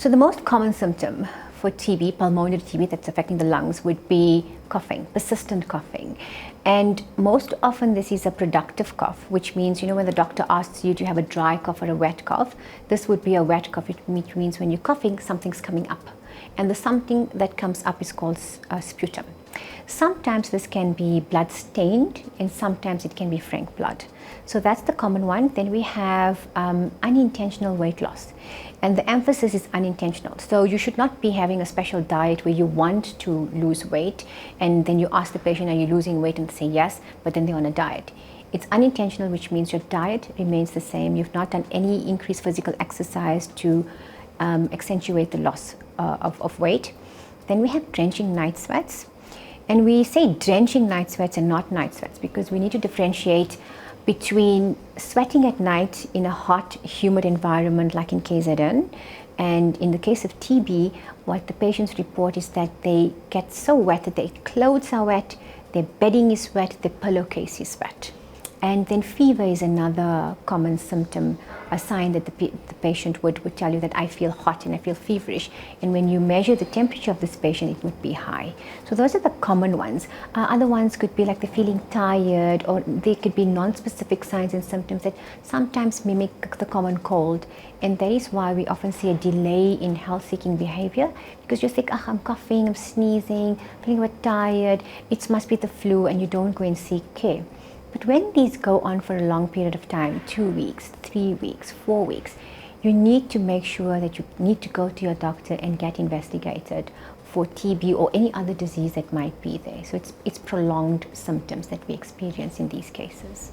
So the most common symptom for TB, pulmonary TB that's affecting the lungs, would be coughing, persistent coughing. And most often this is a productive cough, which means, when the doctor asks you, do you have a dry cough or a wet cough? This would be a wet cough, which means when you're coughing, something's coming up. And the something that comes up is called sputum. Sometimes this can be blood stained and sometimes it can be frank blood. So that's the common one. Then we have unintentional weight loss. And the emphasis is unintentional. So you should not be having a special diet where you want to lose weight and then you ask the patient, are you losing weight? And they say yes, but then they're on a diet. It's unintentional, which means your diet remains the same. You've not done any increased physical exercise to accentuate the loss of weight. Then we have drenching night sweats. And we say drenching night sweats and not night sweats because we need to differentiate between sweating at night in a hot, humid environment like in KZN. And in the case of TB, what the patients report is that they get so wet that their clothes are wet, their bedding is wet, their pillowcase is wet. And then fever is another common symptom, a sign that the patient would tell you that I feel hot and I feel feverish. And when you measure the temperature of this patient, it would be high. So those are the common ones. Other ones could be like they're feeling tired, or they could be non-specific signs and symptoms that sometimes mimic the common cold. And that is why we often see a delay in health-seeking behavior, because you think, I'm coughing, I'm sneezing, feeling a bit tired, it must be the flu, and you don't go and seek care. But when these go on for a long period of time, 2 weeks, 3 weeks, 4 weeks, you need to make sure that you need to go to your doctor and get investigated for TB or any other disease that might be there. So it's prolonged symptoms that we experience in these cases.